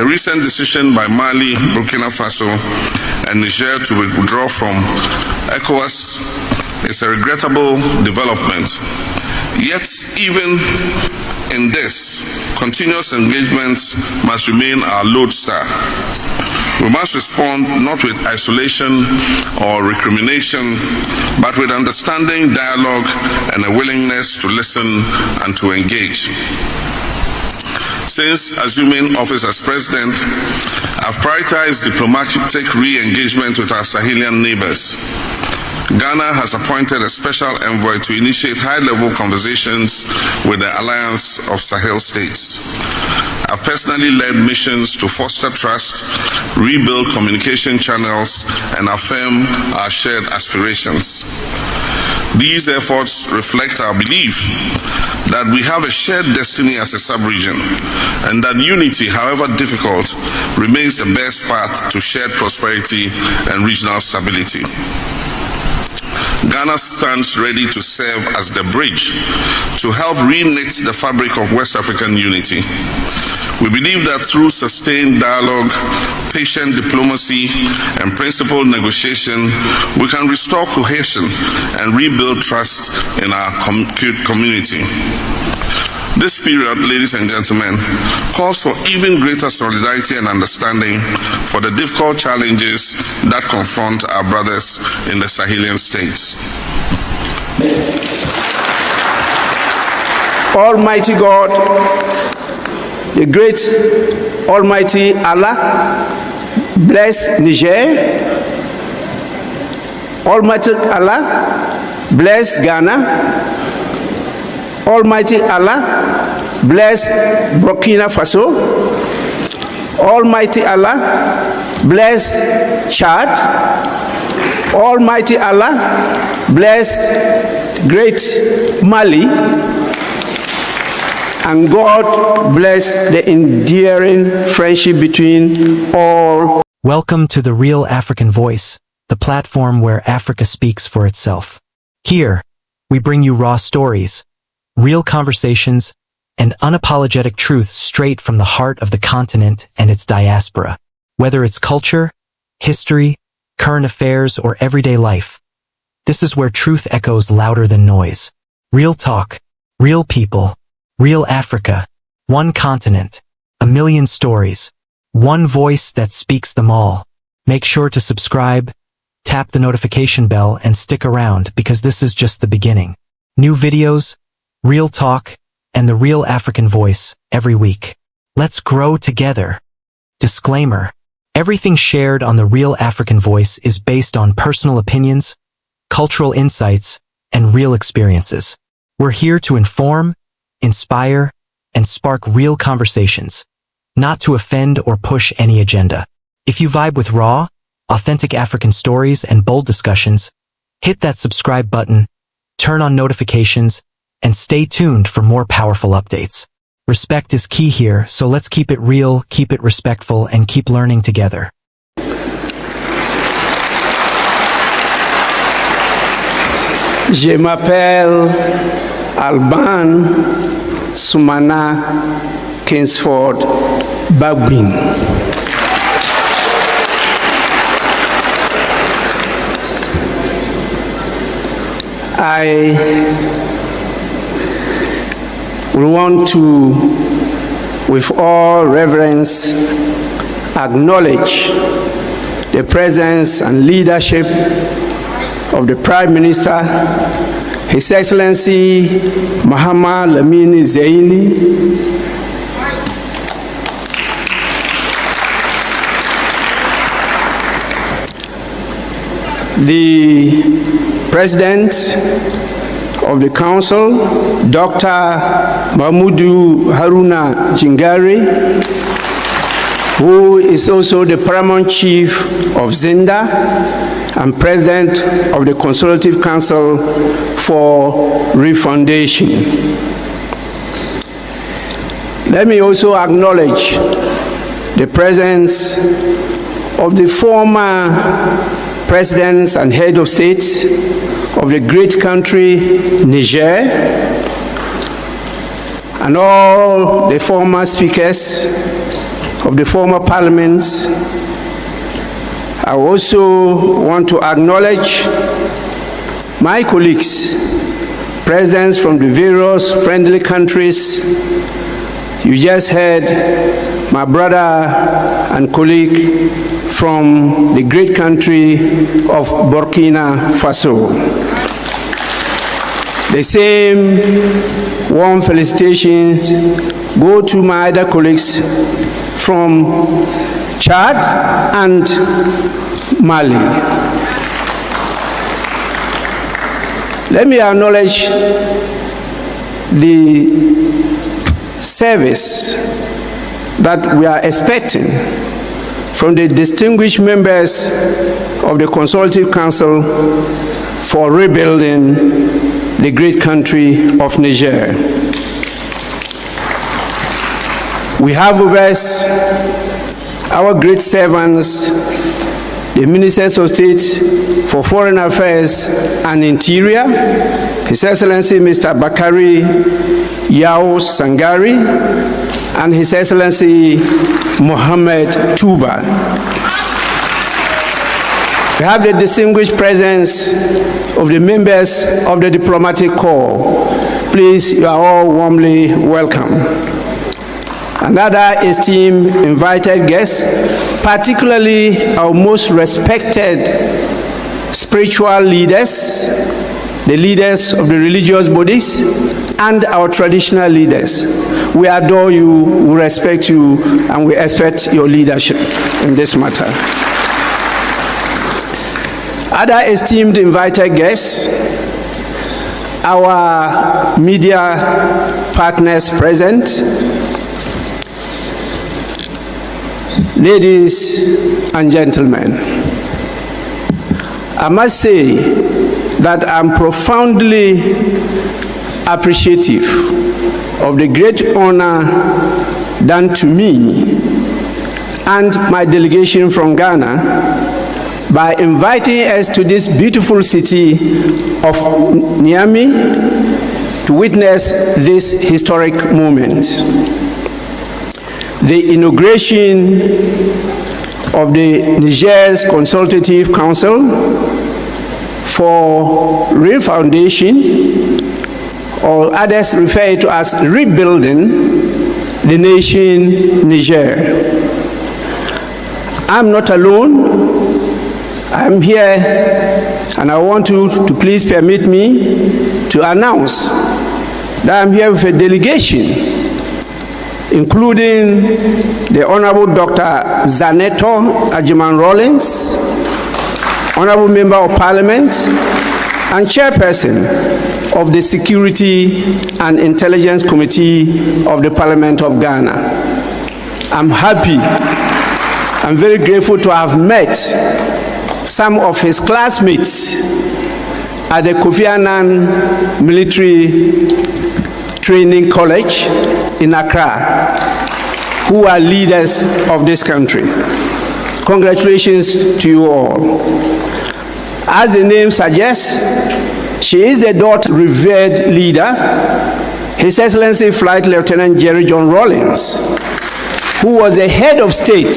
The recent decision by Mali, Burkina Faso, and Niger to withdraw from ECOWAS is a regrettable development. Yet, even in this, continuous engagement must remain our lodestar. We must respond not with isolation or recrimination, but with understanding, dialogue, and a willingness to listen and to engage. Since assuming office as president, I've prioritized diplomatic re-engagement with our Sahelian neighbors. Ghana has appointed a special envoy to initiate high-level conversations with the Alliance of Sahel States. I've personally led missions to foster trust, rebuild communication channels, and affirm our shared aspirations. These efforts reflect our belief that we have a shared destiny as a sub-region, and that unity, however difficult, remains the best path to shared prosperity and regional stability. Ghana stands ready to serve as the bridge to help reknit the fabric of West African unity. We believe that through sustained dialogue, patient diplomacy, and principled negotiation, we can restore cohesion and rebuild trust in our community. This period, ladies and gentlemen, calls for even greater solidarity and understanding for the difficult challenges that confront our brothers in the Sahelian states. Almighty God, the great Almighty Allah, bless Niger. Almighty Allah, bless Ghana. Almighty Allah, bless Burkina Faso. Almighty Allah, bless Chad. Almighty Allah, bless great Mali. And God bless the enduring friendship between all. Welcome to the Real African Voice, the platform where Africa speaks for itself. Here, we bring you raw stories, real conversations, and unapologetic truths straight from the heart of the continent and its diaspora. Whether it's culture, history, current affairs, or everyday life, this is where truth echoes louder than noise. Real talk, real people, real Africa, one continent, a million stories, one voice that speaks them all. Make sure to subscribe, tap the notification bell, and stick around because this is just the beginning. New videos, real talk, and the Real African Voice every week. Let's grow together. Disclaimer: everything shared on the Real African Voice is based on personal opinions, cultural insights, and real experiences. We're here to inform, inspire, and spark real conversations, not to offend or push any agenda. If you vibe with raw, authentic African stories and bold discussions, hit that subscribe button, turn on notifications, and stay tuned for more powerful updates. Respect is key here, so let's keep it real, keep it respectful, and keep learning together. Je m'appelle Alban Soumana Kingsford Bagwin. We want to, with all reverence, acknowledge the presence and leadership of the Prime Minister, His Excellency Mohamed Lamine Zeini, the President of the Council, Dr. Mahmoudou Haruna Jingari, who is also the Paramount Chief of Zinda and President of the Consultative Council for Refundation. Let me also acknowledge the presence of the former presidents and head of states of the great country Niger, and all the former speakers of the former parliaments. I also want to acknowledge my colleagues, presidents from the various friendly countries. You just heard my brother and colleague from the great country of Burkina Faso. The same warm felicitations go to my other colleagues from Chad and Mali. Let me acknowledge the service that we are expecting from the distinguished members of the Consultative Council for rebuilding the great country of Niger. We have with us our great servants, the Ministers of State for Foreign Affairs and Interior, His Excellency Mr. Bakari Yao Sangari, and His Excellency Mohamed Touba. We have the distinguished presence of the members of the Diplomatic Corps. Please, you are all warmly welcome. Another esteemed invited guest, particularly our most respected spiritual leaders, the leaders of the religious bodies, and our traditional leaders. We adore you, we respect you, and we expect your leadership in this matter. Other esteemed invited guests, our media partners present, ladies and gentlemen, I must say that I'm profoundly appreciative of the great honor done to me and my delegation from Ghana by inviting us to this beautiful city of Niamey to witness this historic moment. The inauguration of the Niger's Consultative Council for Refoundation, or others refer to as rebuilding the nation Niger. I'm not alone. I'm here, and I want you to please permit me to announce that I'm here with a delegation, including the Honorable Dr. Zaneto Ajiman-Rawlings, Honorable Member of Parliament and Chairperson of the Security and Intelligence Committee of the Parliament of Ghana. I'm happy, I'm very grateful to have met some of his classmates at the Kofi Annan Military Training College in Accra, who are leaders of this country. Congratulations to you all. As the name suggests, she is the daughter of revered leader, His Excellency Flight Lieutenant Jerry John Rawlings, who was the head of state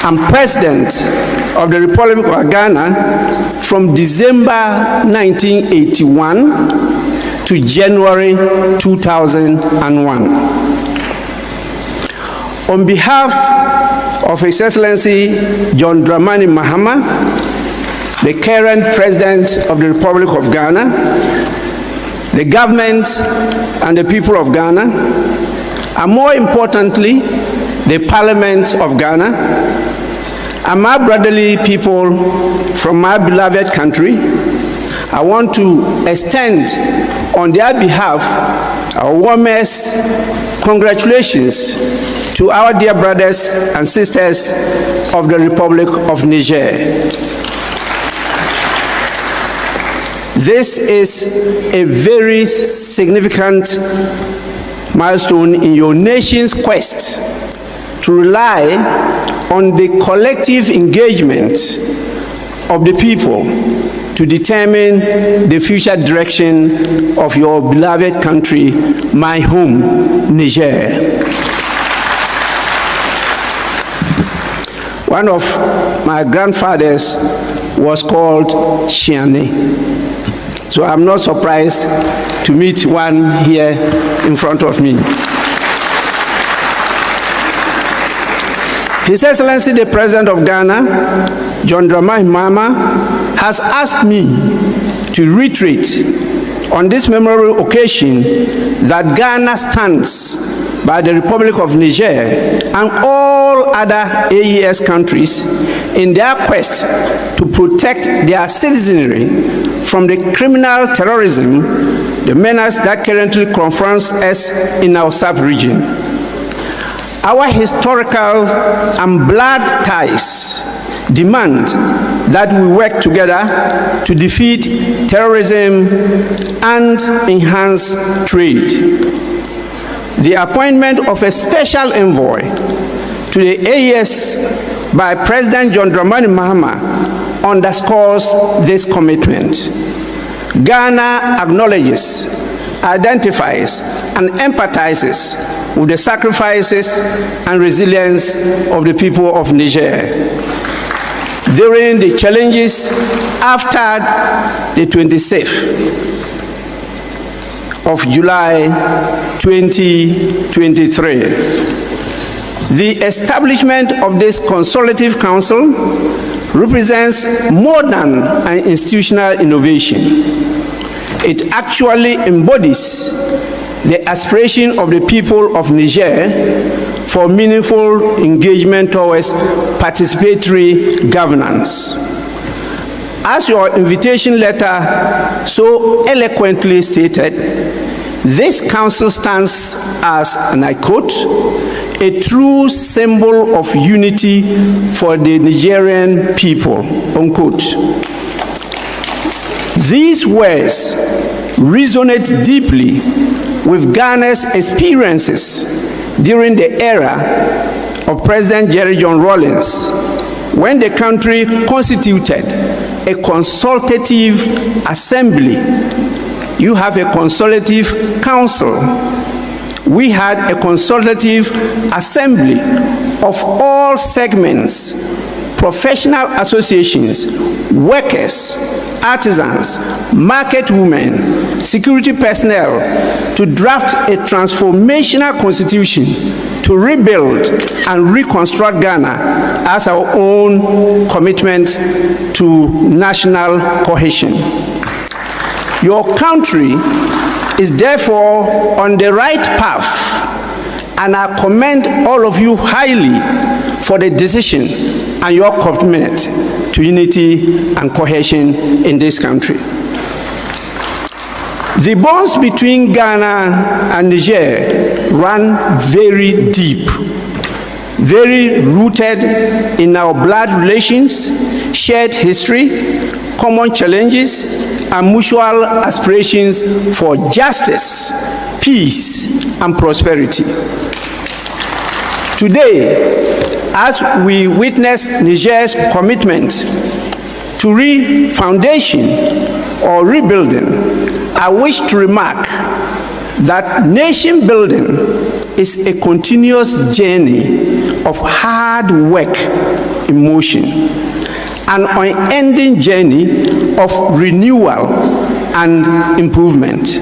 and president of the Republic of Ghana from December 1981 to January 2001. On behalf of His Excellency John Dramani Mahama, the current President of the Republic of Ghana, the government and the people of Ghana, and more importantly, the Parliament of Ghana, and my brotherly people from my beloved country, I want to extend on their behalf our warmest congratulations to our dear brothers and sisters of the Republic of Niger. This is a very significant milestone in your nation's quest to rely on the collective engagement of the people to determine the future direction of your beloved country, my home, Niger. One of my grandfathers was called Shiane. So I'm not surprised to meet one here in front of me. His Excellency the President of Ghana, John Dramani Mahama, has asked me to reiterate on this memorable occasion that Ghana stands by the Republic of Niger and all other AES countries in their quest to protect their citizenry from the criminal terrorism, the menace that currently confronts us in our sub-region. Our historical and blood ties demand that we work together to defeat terrorism and enhance trade. The appointment of a special envoy to the AES by President John Dramani Mahama underscores this commitment. Ghana acknowledges, identifies, and empathizes with the sacrifices and resilience of the people of Niger during the challenges after the 26th of July 2023. The establishment of this consultative council represents more than an institutional innovation. It actually embodies the aspiration of the people of Niger for meaningful engagement towards participatory governance. As your invitation letter so eloquently stated, this council stands as, and I quote, a true symbol of unity for the Nigerian people, unquote. These words resonate deeply with Ghana's experiences during the era of President Jerry John Rawlings, when the country constituted a consultative assembly. You have a consultative council. We had a consultative assembly of all segments, professional associations, workers, artisans, market women, security personnel, to draft a transformational constitution to rebuild and reconstruct Ghana as our own commitment to national cohesion. Your country is therefore on the right path, and I commend all of you highly for the decision and your commitment to unity and cohesion in this country. The bonds between Ghana and Niger run very deep, very rooted in our blood relations, shared history, common challenges, and mutual aspirations for justice, peace, and prosperity. Today, as we witness Niger's commitment to re-foundation or rebuilding, I wish to remark that nation building is a continuous journey of hard work in motion, an unending journey of renewal and improvement.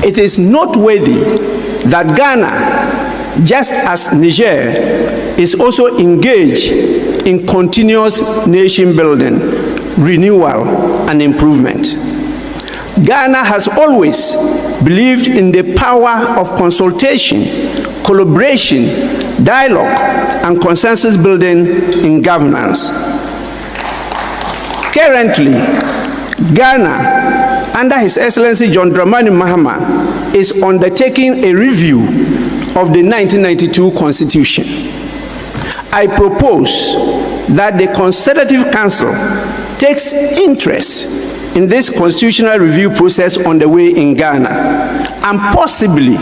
It is noteworthy that Ghana, just as Niger, is also engaged in continuous nation building, renewal, and improvement. Ghana has always believed in the power of consultation, collaboration, dialogue, and consensus building in governance. Currently, Ghana, under His Excellency John Dramani Mahama, is undertaking a review of the 1992 Constitution. I propose that the Consultative Council takes interest in this constitutional review process on the way in Ghana, and possibly,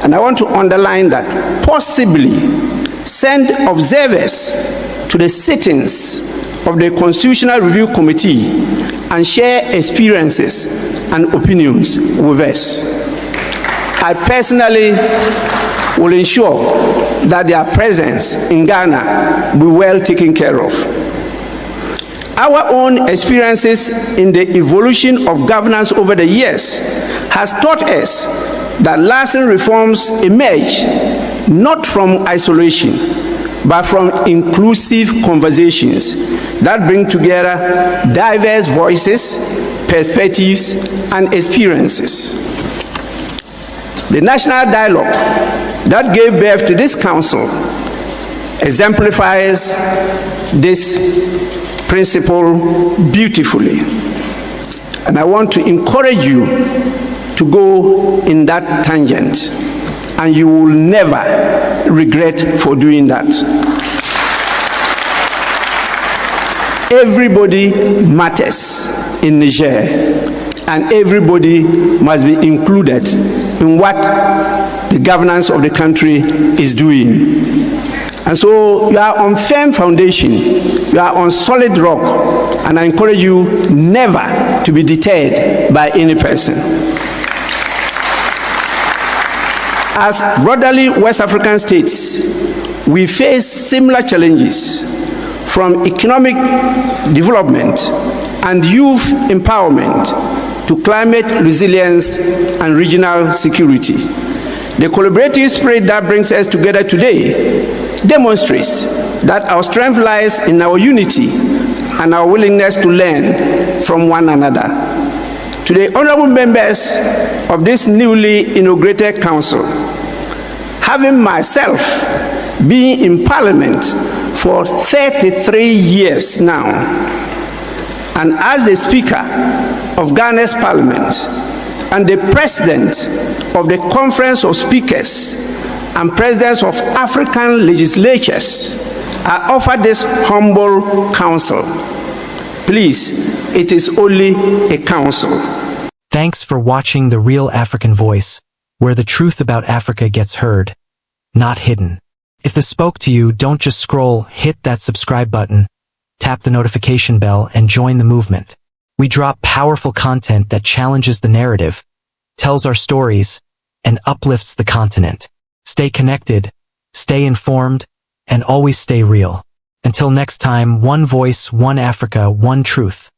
and I want to underline that, possibly send observers to the sittings of the Constitutional Review Committee and share experiences and opinions with us. I personally will ensure that their presence in Ghana be well taken care of. Our own experiences in the evolution of governance over the years has taught us that lasting reforms emerge not from isolation, but from inclusive conversations that bring together diverse voices, perspectives, and experiences. The national dialogue that gave birth to this council exemplifies this principle beautifully. And I want to encourage you to go in that tangent, and you will never regret for doing that. Everybody matters in Niger, and everybody must be included in what the governance of the country is doing. And so you are on firm foundation, you are on solid rock, and I encourage you never to be deterred by any person. As brotherly West African states, we face similar challenges, from economic development and youth empowerment to climate resilience and regional security. The collaborative spirit that brings us together today demonstrates that our strength lies in our unity and our willingness to learn from one another. To the honorable members of this newly inaugurated council, having myself been in Parliament for 33 years now, and as the Speaker of Ghana's Parliament and the President of the Conference of Speakers and Presidents of African legislatures, I offer this humble counsel. Please, it is only a counsel. Thanks for watching The Real African Voice, where the truth about Africa gets heard, not hidden. If this spoke to you, don't just scroll, hit that subscribe button, tap the notification bell, and join the movement. We drop powerful content that challenges the narrative, tells our stories, and uplifts the continent. Stay connected, stay informed, and always stay real. Until next time, one voice, one Africa, one truth.